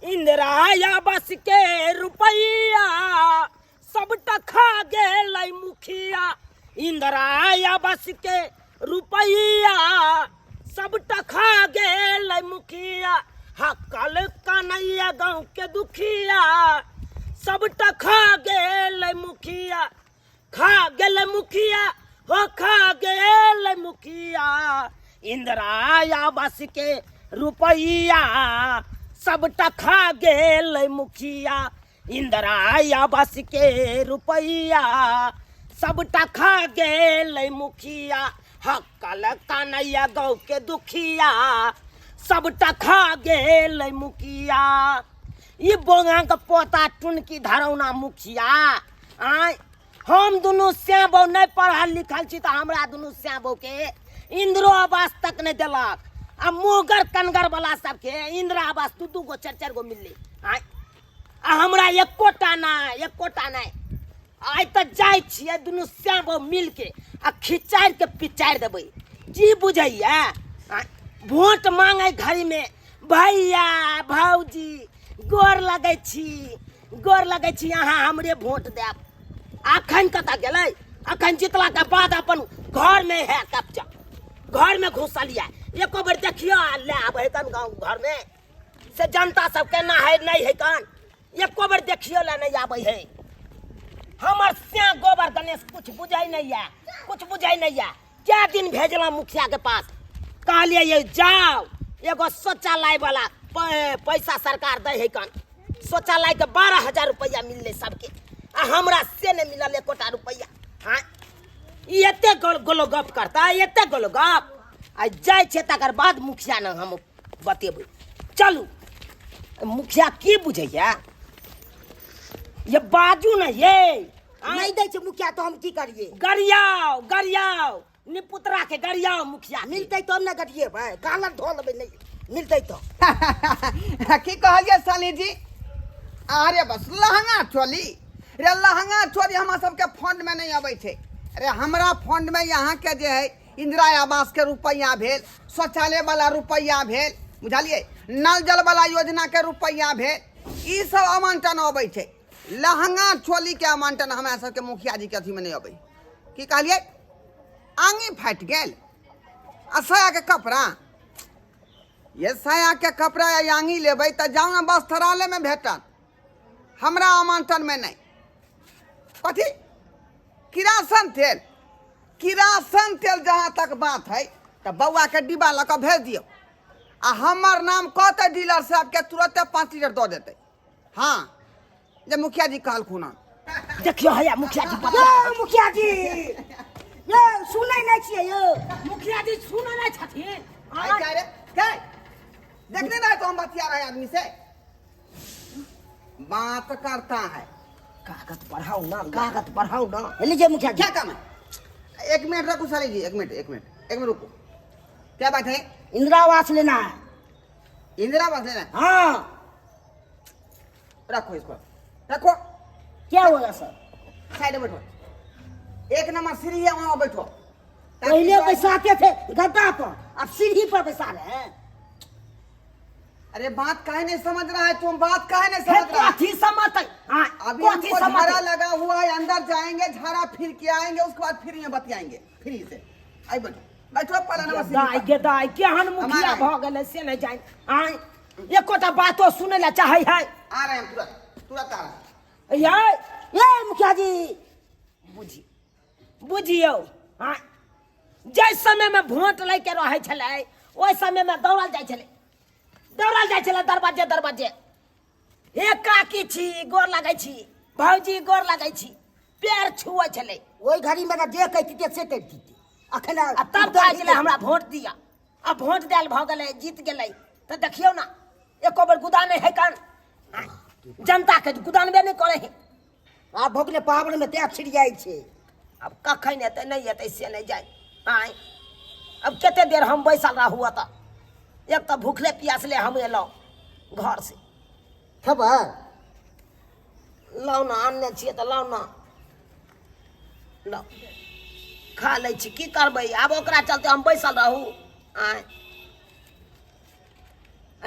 इंदिरा बस के रुपैया सब खा गेलै मुखिया। इंदिरा बस के रुपैया सब खा गेलै मुखिया। हकल कन्हैया गाँव के दुखिया सब खा गेलै मुखिया। खा गेलै मुखिया हो खा गेलै मुखिया। इंदिरा बस के रुपैया सब खा गेलै मुखिया। इंदिरा बस के रुपैया सब खा गेलै मुखिया। हकल कन्हैया गाँव के दुखिया सब खा गेलै मुखिया। ये बोंगा के पोता टुनकी धरौना मुखिया। आय हम दुनू श्याबो नहीं पढ़ल लिखल छी तो हमरा दुनू श्याबो के इंदिरा आवास तक नहीं दिलक। आ मोगर कनगर वाला सबके इंदिरा आवास दू गो चार गो मिलले। आय आ हमरा एकोटा नहीं। आइ तो जाय छियै दुनू श्याबो मिल के आ खिचार के पिचार देबै जी बुझैया। वोट मांगे घड़ी में भैया भौजी गोर लगै छी अहाँ हमरे वोट देब। अखन कतऽ गेलै? अखन जितला के बाद अपन घर में है कब्जा, घर में घुसल है। एको बेर देखियो ले आबै कन गाँव घर में से जनता सब केना है नहीं है कन एको बेर देखियो ले नहीं आबै है। हमर श्या गोबर गणेश कुछ बुझै नहीं है। क्या दिन भेजला मुखिया के पास कहलिए ये जाओ एगो शौचालय वाला पैसा सरकार दे है कन। शौचालय के 12,000 रुपया मिलले सबके आ हमरा से नहीं मिलल एकोटा रुपया। हाँ एते गोलो गप करता एते गोलो गप। आ जाय छे तकर बाद मुखिया ने हम बतेबै। चलू मुखिया की बुझैया ये बाजू न ये नहीं दे छे मुखिया तो हम की करिए? गरियाओ निपुतरा के गरियाओ मुखिया मिलते तो हम ना गरिए भाई कालर धो लेबै नहीं मिलते तो। की कहलिए साली जी? अरे बस लहंगा चोली रे लहंगा चोली हमरा सबके फंड में नहीं अबै छे। अरे हमरा फंड में यहाँ के जे है इंदिरा आवास के रुपया भेल, शौचालय वाला रुपया भेल, बुझलिए नल जल वाला योजना के रुपया भेल, ई सब आवंटन अबै छे। लहंगा चोली के आवंटन हमरा सबके मुखिया जी के अथी में नहीं अबै। की कहलिए? आंगी फाट गेल आ साया के कपड़ा। ये साया के कपड़ा या आंगी लेबै तो जाओ ना वस्त्रालय में भेटत, हमरा आवंटन में नहीं। कथी? किरासन तेल जहाँ तक बात है तो बउआ के डिब्बा लऽ कऽ भेज दियो आ हमर नाम कहते डीलर साहब के तुरंते 5 लीटर दो देते। हाँ जे मुखिया जी कहलखुन हन। देखियो हैया मुखिया जी मुखिया जी ये सुनै नहीं छियै यो? मुखिया जी सुनै नहीं छथिन। आई क्या रे? क्या देखने ना तो हम बतिया रहे आदमी से बात करता है। कागज बढ़ाओ ना लीजिए मुखिया जी। क्या काम है? 1 मिनट रखो साली जी, 1 मिनट रुको। क्या बात है? इंदिरा आवास लेना है। इंदिरा आवास लेना है? हाँ रखो इसको, रखो। क्या होगा सर? साइड में बैठो, 1 नंबर सीढ़ी है वहां बैठो। पहले बैसाते थे गद्दा पर अब सीढ़ी पर बैसा रहे हैं। अरे बात काहे नहीं समझ रहा है तुम? बात काहे नहीं समझ रहा है? कथी समझ? अभी हमको झाड़ा लगा हुआ है, अंदर जाएंगे झाड़ा फिर के आएंगे, उसके बाद फिर यहाँ बतियाएंगे फ्री से। आई बैठो पहला नंबर सीढ़ी पर। गेदाई केहन मुखिया भ गेलै से नहीं जान। आय एकोटा बातो सुनै ला चाहे है। आ रहे हैं तुरंत आ रहे हैं। ये मुखिया जी बुझियो हाँ जै समय में वोट लै के रहे छलै ओहि समय में दौड़ल जाइ छलै दरवाजे। हे काकी छी गोर लगै छी, भौजी गोर लगै छी, पैर छुए छलै। ओई घड़ी में ना जे कहती से करती अखन तब कह गेलै हमरा वोट दिया। अब वोट देल भ गेलै जीत गेलै तो देखियो ना एको बेर गुदाने है कान। जनता के गुदानबे नहीं करे है। आप भोगले पावड़ में त्या छिड़ जाए छे। अब कखन एतै नहीं एतै से नहीं जाए। आय अब केते देर हम बैसल रहू त एक तो भूखले प्यासले हम एलहुँ घर से। खबर लाउ ना आनने छियै तो लाउ ना लाउ खा लै छी की करबै। आब ओकरा चलते हम बैसल रहू। आय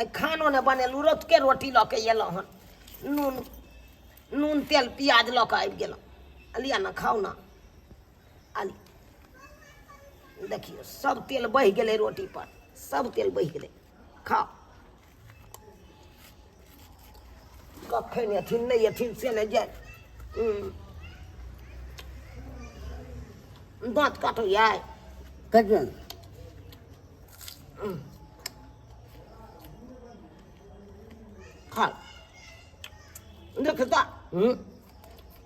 आई खानो ने बनेलू रोट के रोटी लऽ के एलहुँ हन नून तेल प्याज लऽ के आबि गेलहुँ अलिया ना खाओ ना अली देखियो सब तेल बहि गेलै रोटी पर सब तेल बहि गेलै खाओ कखन अथिन नहीं अथिन से नहीं जाए दाँत काटो यार कजन खा देख तो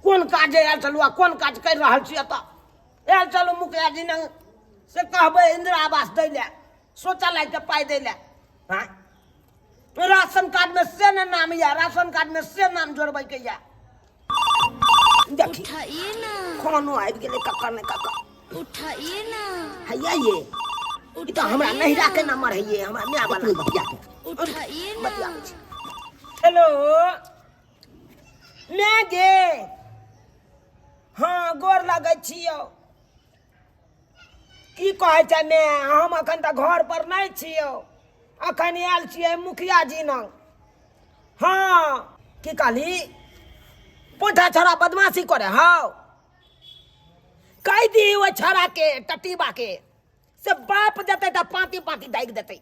कोन काज आयल चलू कोन काज कर रहल छी एतऽ आयल चलू मुखिया जी ने से कहबै इंदिरा आवास दै ले शौचालय के पाई दै ले हाँ राशन कार्ड में से न नाम या राशन कार्ड में से नाम जोड़बै के या देखी उठाइए ना खानो आबि गेलै कक्कर ने कक्कर उठाइए ना हैया ये ई तो हमरा नहिरा के नंबर है ये हमरा माय वाला बतिया उठाइए बतिया ना हेलो मैं गे हाँ गोर लगै छियौ की कहै छै मैं हम अखन तक घर पर नहीं छियौ अखन आयल छियै मुखिया जी लग हाँ की कहली पोठा छोड़ा बदमाशी करे हौ कह दी वो छोड़ा के टटीबा के से बाप देते तो पाती पाती दाग देते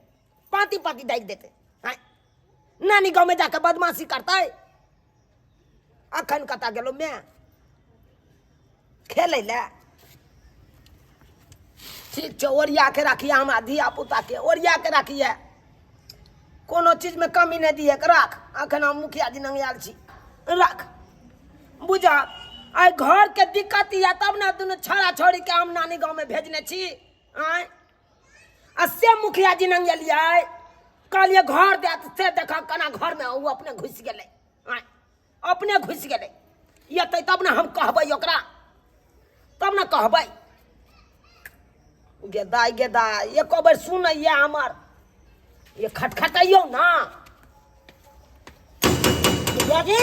पाती पाती दाग देते हाँ? नानी गाँव में जाकर बदमाशी करता है अखन कता गेलो मैं खेले ले ठीक छै ओरिया के रखिए हमरा धिया पुता के ओरिया के रखिए कोनो चीज में कमी नहीं दिए राख अखन हम मुखिया जी लग आयल छी रख बुझा आई घर के दिक्कत या तब ना दोनों छोड़ा छोड़ी के हम नानी गाँव में भेजने छी आय से मुखिया जी लग गेलिए कहलिए घर दे से देखा कना घर में वो अपने घुस गेले आय अपने घुस गेले ये तब ना हम कहबै ओकरा तब ना कहबै गेदाई एक बार सुनैए हमर ये खटखटाइयो ना जी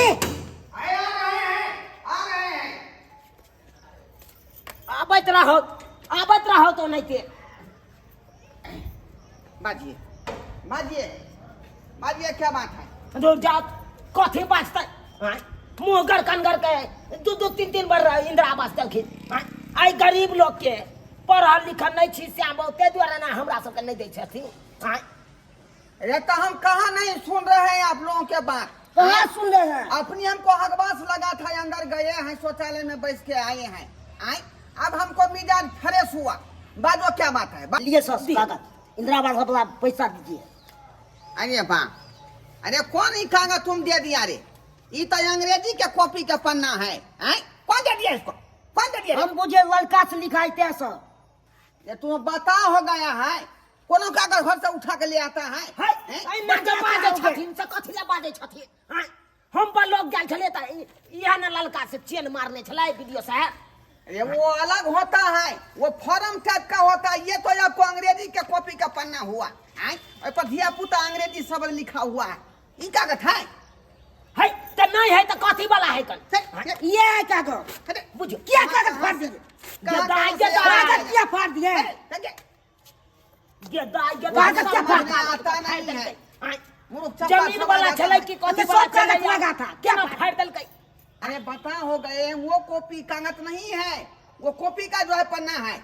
आबत रहो तो नहीं थे बाजिए बाजिए बाजिए क्या बात है जो जात कथी बाजते मुँह गरकन के दू तीन तीन बार इंदिरा आवास देलखिन आई गरीब लोग के पढ़ल लिखल नहीं छी श्याम बाबू ते द्वारा ना हमरा सबके नहीं दै छथिन अरे तो हम कहाँ नहीं सुन रहे हैं आप लोगों के बात कहाँ सुन रहे हैं अपनी हमको हकबास लगा था अंदर गए हैं शौचालय में बैठ के आए हैं आए अब हमको मिजाज फ्रेश हुआ बाजो क्या बात है लिए सर कागज इंदिरा आवास वाला पैसा दीजिए अरे बा अरे कौन ही कागज तुम दे दिया रे ये तो अंग्रेजी के कॉपी का पन्ना है कौन दे दिया इसको कौन दे दिया हम मुझे लड़का से लिखाई थे सर ये तुम बता हो गया है कोनो कागज घर से उठा के ले आता है हम पर लोग गेल छले त इहा न ललका से चेन मारने छलै वीडियो साहब अरे वो अलग होता है वो फॉर्म टाइप का होता है ये तो आपको अंग्रेजी के कॉपी का पन्ना हुआ है और पर धिया पुता अंग्रेजी शब्द लिखा हुआ है ये कागज है त नहीं है त कथी वाला है कन ये है कागज बुझो क्या कागज फाड़ दिए कागज क्या फाड़ दिए कागज क्या फाड़ आता नहीं है जमीन वाला छलै कि कथी वाला छलै लगा था क्या फाड़ देलकै अरे बता हो गए वो कॉपी कागज नहीं है वो कॉपी का जो है पन्ना है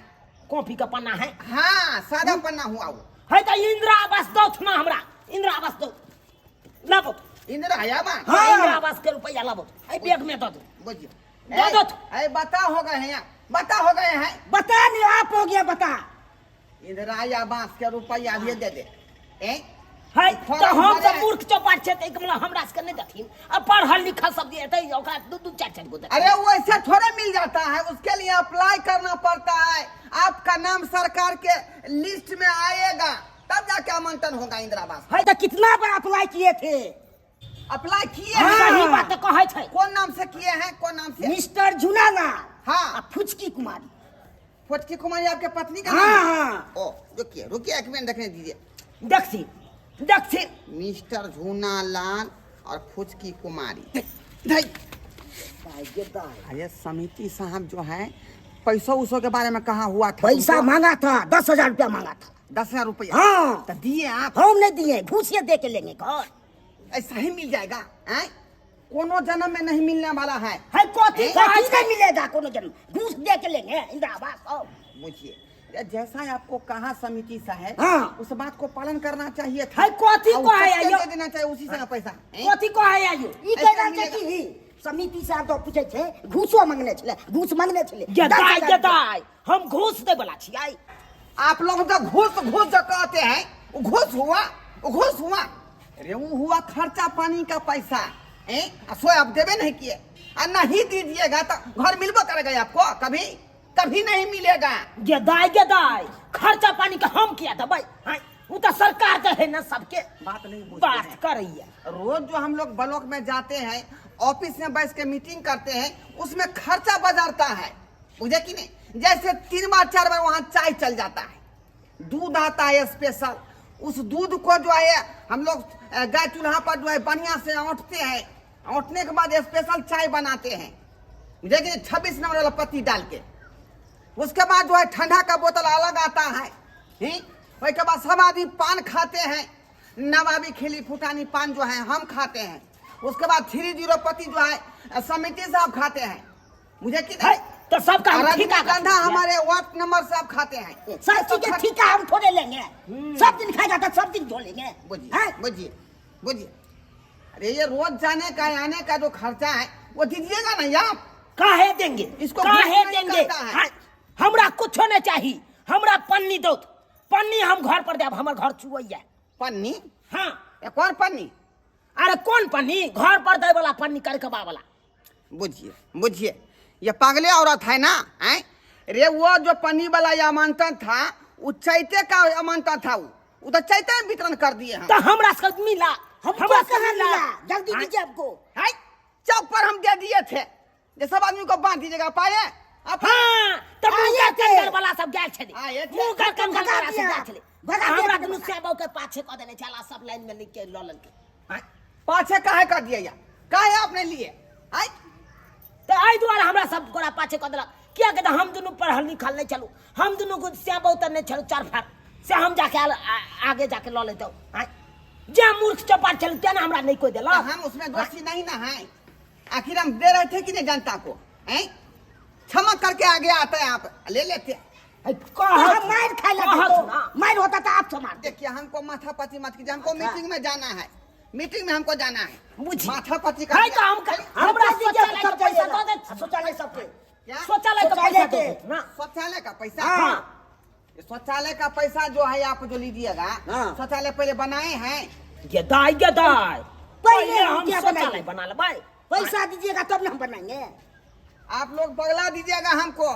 कॉपी का पन्ना है हाँ सादा पन्ना हुआ वो है त इंदिरा आवास दो ना हमरा इंदिरा आवास दो लाबो इंदिरा है बा हाँ इंदिरा आवास के रुपया लाबो आई बैग में दो बुझियो दे दो अरे बता हो गए हैं बता हो गए हैं बता नहीं आप हो गया बता इंदिरा आवास के रुपया भी दे दे है तो हम सब मूर्ख चौपाट छे त मतलब हमरा से नहीं दथिन अब पढ़ल लिखल सब देतै ओकरा दू चार चार गो देतै अरे वो ऐसे थोड़े मिल जाता है उसके लिए अप्लाई करना पड़ता है आपका नाम सरकार के लिस्ट में आएगा तब जाके आमंत्रण होगा इंदिरा आवास है तो कितना बार अप्लाई किए थे अप्लाई किए सही हैं बात तो कहै छै कौन नाम से किए हैं कौन नाम से मिस्टर झुलाला हाँ फुचकी कुमारी फुटकी कुमारी आपके पत्नी का हाँ नाम है? हाँ ओ रुकिए रुकिए एक मिनट देखने दीजिए देखसी देखसी मिस्टर झूना लाल और फुचकी कुमारी अरे समिति साहब जो है पैसों उसों के बारे में कहा हुआ था पैसा मांगा था 10,000 रुपया मांगा था 10,000 रुपया। हाँ। तो दिए आप? हम नहीं दिए, घूसिया दे के लेंगे घर। ऐसा ही मिल जाएगा हैं? कोनो जन्म में नहीं मिलने वाला है। है कोठी का नहीं मिलेगा कोनो जन्म, घूस दे के लेंगे इंदिरा आवास सब। बुझिए जैसा आपको कहा समिति साहब, हाँ। उस बात को पालन करना चाहिए था। है कोठी और को है सबके यो, दे देना चाहिए उसी से पैसा हैं? कोठी को है यो ई ऐसा कहना मिलेगा। चाहिए समिति साहब तो पूछे छे घूसो मांगने छले, घूस मांगने छले। गदाई गदाई हम घूस दे वाला छियै। आप लोग तो घूस घूस जो कहते हैं, वो घूस हुआ, वो घूस हुआ। अरे वो हुआ खर्चा पानी का पैसा हैं? सो आप देवे नहीं किए और नहीं दीजिएगा तो घर मिलबो करेगा आपको? कभी कभी नहीं मिलेगा। गदाई गदाई खर्चा पानी का हम किया था भाई, वो तो सरकार का है ना, सबके बात नहीं बुझते बात हैं। कर रही है। रोज जो हम लोग ब्लॉक में जाते हैं, ऑफिस में बैठ के मीटिंग करते हैं, उसमें खर्चा बजारता है, बुझे कि नहीं? जैसे 3 बार 4 बार वहाँ चाय चल जाता है, दूध आता है स्पेशल, उस दूध को जो है हम लोग गाय चूल्हा पर जो है बढ़िया से औंटते हैं, औंटने के बाद स्पेशल चाय बनाते हैं, बुझे कि 26 नंबर वाला पत्ती डाल के। उसके बाद जो है ठंडा का बोतल अलग आता है, उसके बाद सब आदमी पान खाते हैं, नवाबी खिली फुटानी पान जो है हम खाते हैं। उसके बाद 30 पत्ती जो है समिति साहब खाते हैं, मुझे कि नहीं? तो सबका हम ठेका का रजनीगंधा हमारे वार्ड नंबर से आप खाते हैं। सब चीज के ठेका हम थोड़े लेंगे, सब दिन खाएगा तो सब दिन धो लेंगे। बुझिए बुझिए बुझिए, अरे ये रोज जाने का आने का जो खर्चा है वो दीजिएगा ना आप। काहे देंगे, इसको काहे घूस नहीं देंगे? करता है। हाँ, हमरा कुछ नहीं चाहिए, हमरा पन्नी दो, पन्नी हम घर पर देब, हमर घर चुवैया। पन्नी? हाँ ये कौन पन्नी? अरे कौन पन्नी? घर पर दे वाला पन्नी करके बा वाला। बुझिए बुझिए, ये पागले औरत है ना, हैं? रे वो जो पन्नी वाला ये आमंत्रण था, वो चैते का आमंत्रण था, वो तो चैते में वितरण कर दिए हम। तो हमरा से मिला, हमको कहाँ मिला? जल्दी दीजिए आपको। है चौक पर हम दे दिए थे, जे सब आदमी को बांट दीजिएगा, पाए आप? हाँ तो मुंगा कंदर वाला सब गैल छले, आए थे। मुंगा कंदर वाला सब गैल छले। भगा दिया हमरा भगा दुनु दिया। से के पाछे क देने चला, सब लाइन में लिख के ललन के। हाँ? पाछे काहे कर दिया? काहे आपने लिए? है तो आई द्वारा हमरा सब गोरा पाछे क देला, क्या कहता हम दोनों पढ़ल लिखल नहीं चलू, हम दोनों को श्याम बहुत नहीं चलो 4 फार से हम जाके आगे जाके ल लेते हैं। जे मूर्ख चपाट चलते ना हमरा नहीं कोई देला। हम उसमें दोषी नहीं ना है, आखिर हम दे रहे थे कि नहीं जनता को, हैं? क्षमा करके आगे आता है, आप ले लेते। हम मार खा लेते तो मार होता था आप समार। देखिए हमको माथा पची मत कीजिए, हमको मीटिंग में जाना है, मीटिंग में हमको जाना है। बुझी माथा पची है तो हम हमरा शौचालय का सब पैसा जाइएगा। दो दे, शौचालय सबके क्या? शौचालय का पैसा दो दे ना। शौचालय का पैसा? हाँ। ये शौचालय का पैसा जो है आप जो लीजिएगा, हाँ। शौचालय पहले बनाए हैं? गदाई गदाई पहले हम हम क्या शौचालय बनाएंगे? बना लेबै। पैसा दीजिएगा तब ना हम बनाएंगे। आप लोग बगला दीजिएगा हमको,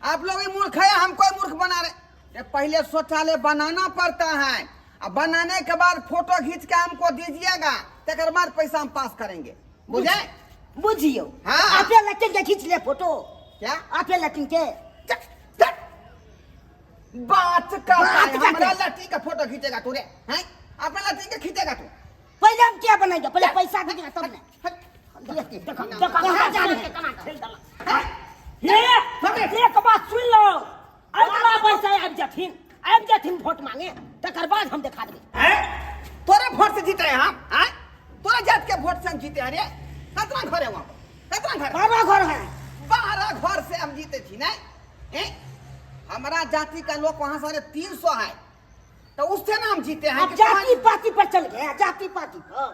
आप लोग ही मूर्ख है, हमको ही मूर्ख बना रहे। ये पहले शौचालय बनाना पड़ता है, अब बनाने के बाद फोटो खींच के हमको दीजिएगा, तकर बाद पैसा हम पास करेंगे, बुझे? बुझियो हाँ। आपे लटिन के खींच ले फोटो, क्या आपे लटिन के। बात का बात का हमारा क्या? लड़की का फोटो खींचेगा तू रे, हैं? अपना लड़की का खींचेगा तू? पहले हम क्या बनाएंगे? पहले पैसा दीजिएगा तब ना। कहाँ जा रहे केना खेल दला। ये एक बात सुन लो, अगला पैसा आबि जथिन वोट मांगे, तकर बाद हम दिखा देबै। तोरे वोट से जीते हैं हम, हैं? तोरा जात के वोट से हम जीते हैं रे। कितना घर है वहाँ पर? कितना घर? बाबा घर है। 12 घर से हम जीते थी ना, हैं? हमारा जाति का लोग वहाँ सारे 300 है, तो उससे ना हम जीते हैं। अब जाति पाति पर चल गया, जाति पाति पर।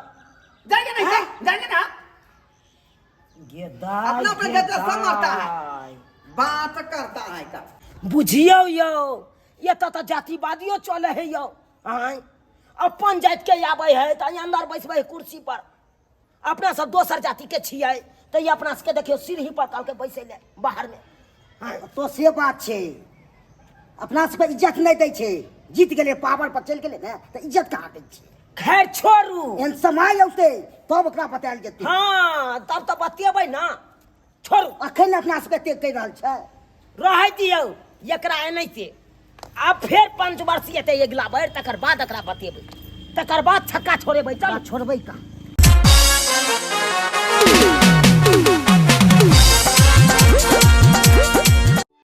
जाएंगे नहीं? जाएंगे ना? अपना अपना जाति सब मारता है, बात करता है का। बुझियो यो, ये तो जातिवादियो चले है यो। आय अपन जाति के आबे है तो अंदर बैसबे कुर्सी पर, अपना सब दोसर जाति के छियै तो ये अपना सबके देखियो सीढ़ी पर काल के बैसे ले बाहर में। तो से बात छे, अपना सबके इज्जत नहीं दै छे, जीत गेले पावर पर चल गेले ना तो इज्जत कहाँ दै छे? खैर छोड़ू, एहन समय औते तब ओकरा बतायल जेतै। हाँ तब तो बतियेबै ना, छोड़ू अखन अपना सबके तेज कहि रहल छै। रह दियौ एकरा एनाहिते। आब फेर 5 वर्ष एतै अगिला बेर, तकर बाद एकरा बतेबै, तकर बाद छक्का छोड़ेबै। चल छोड़बै का? Thank you.